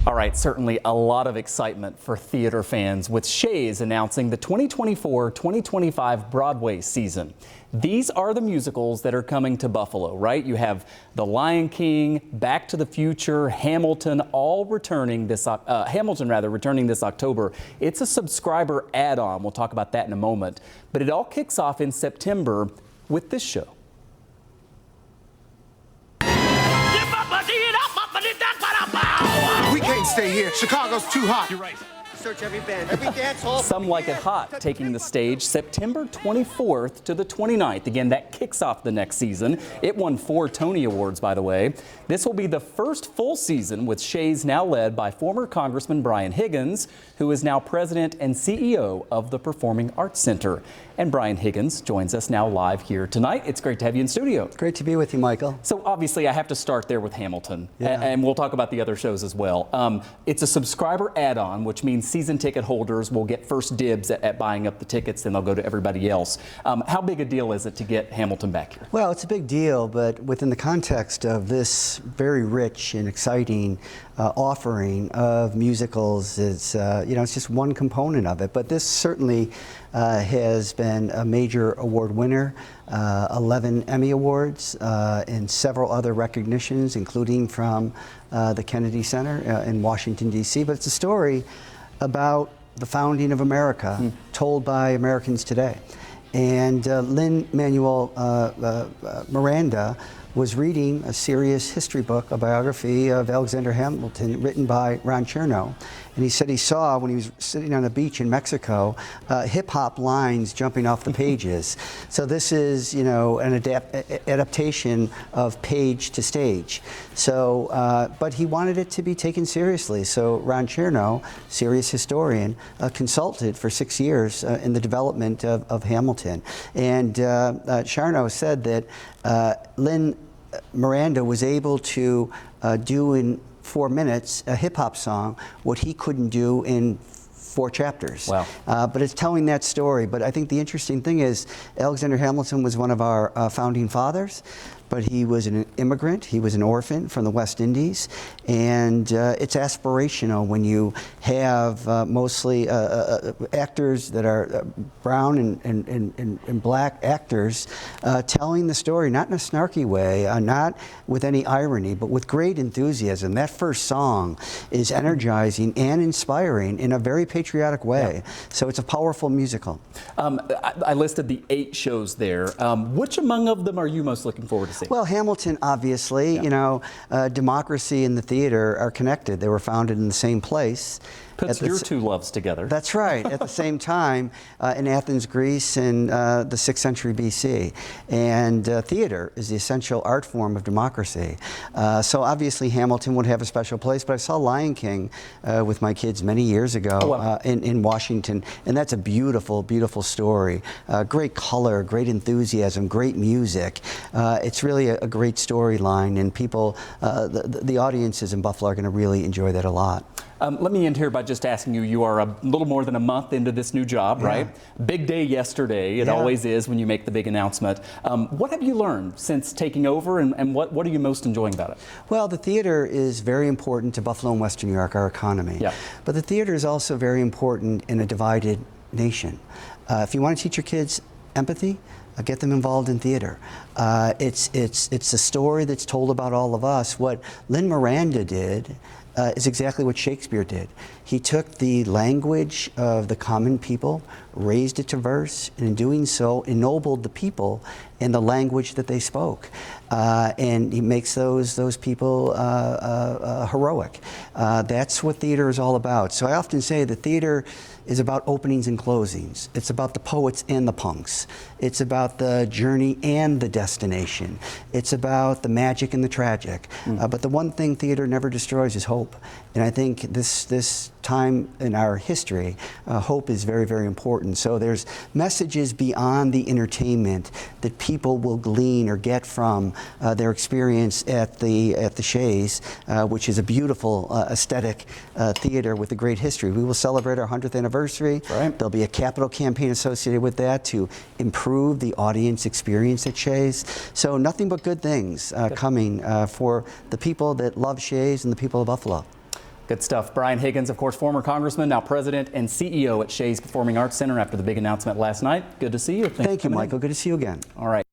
All right, certainly a lot of excitement for theater fans with Shea's announcing the 2024-2025 Broadway season. These are the musicals that are coming to Buffalo, right? You have The Lion King, Back to the Future, Hamilton, all returning this returning this October. It's a subscriber add-on. We'll talk about that in a moment. But it all kicks off in September with this show. We can't stay here. Chicago's too hot. You're right. Search every band, every dance hall. Some Like It Hot taking the stage September 24th to the 29th. Again, that kicks off the next season. It won 4 Tony Awards, by the way. This will be the first full season with Shea's now led by former Congressman Brian Higgins, who is now president and CEO of the Performing Arts Center. And Brian Higgins joins us now live here tonight. It's great to have you in studio. Great to be with you, Michael. So obviously I have to start there with Hamilton, and we'll talk about the other shows as well. It's a subscriber add-on, which means season ticket holders will get first dibs at buying up the tickets, then they'll go to everybody else. How big a deal is it to get Hamilton back here? Well, it's a big deal, but within the context of this very rich and exciting offering of musicals, it's it's just one component of it. But this certainly has been a major award winner, 11 Emmy Awards, and several other recognitions, including from the Kennedy Center in Washington, D.C. But it's a story about the founding of America, told by Americans today. And Lin-Manuel Miranda was reading a serious history book, a biography of Alexander Hamilton, written by Ron Chernow. And he said he saw, when he was sitting on a beach in Mexico, hip-hop lines jumping off the pages. So this is, an adaptation of page to stage. So, but he wanted it to be taken seriously. So Ron Chernow, serious historian, consulted for 6 years in the development of Hamilton. And Chernow said that Lin Miranda was able to do in 4 minutes a hip-hop song what he couldn't do in 4 chapters. Wow. But it's telling that story. But I think the interesting thing is Alexander Hamilton was one of our founding fathers, but he was an immigrant. He was an orphan from the West Indies, and it's aspirational when you have mostly actors that are brown and black actors telling the story, not in a snarky way, not with any irony, but with great enthusiasm. That first song is energizing and inspiring in a very patriotic way. Yeah. So it's a powerful musical. I listed the 8 shows there. Which among of them are you most looking forward to seeing? Well, Hamilton, obviously, democracy and the theater are connected. They were founded in the same place. Puts your 2 loves together. That's right, at the same time in Athens, Greece in the 6th century BC. And theater is the essential art form of democracy. So obviously Hamilton would have a special place, but I saw Lion King with my kids many years ago in Washington, and that's a beautiful, beautiful story. Great color, great enthusiasm, great music. It's really a great storyline, and people, the audiences in Buffalo are going to really enjoy that a lot. Let me end here by just asking you, you are a little more than a month into this new job, right? Big day yesterday. It always is when you make the big announcement. What have you learned since taking over, and what are you most enjoying about it? Well, the theater is very important to Buffalo and Western New York, our economy. Yeah. But the theater is also very important in a divided nation. If you want to teach your kids empathy, get them involved in theater. It's a story that's told about all of us. What Lin Miranda did is exactly what Shakespeare did. He took the language of the common people, raised it to verse, and in doing so ennobled the people in the language that they spoke. And he makes those people heroic. That's what theater is all about. So I often say the theater is about openings and closings. It's about the poets and the punks. It's about the journey and the destination. It's about the magic and the tragic. But the one thing theater never destroys is hope. And I think this time in our history, hope is very, very important. So there's messages beyond the entertainment that people will glean or get from their experience at the Shea's, which is a beautiful aesthetic theater with a great history. We will celebrate our 100th anniversary. Right. There'll be a capital campaign associated with that to improve the audience experience at Shea's. So nothing but good things coming for the people that love Shea's and the people of Buffalo. Good stuff. Brian Higgins, of course, former congressman, now president and CEO at Shea's Performing Arts Center after the big announcement last night. Good to see you. Thank you, Michael. Good to see you again. All right.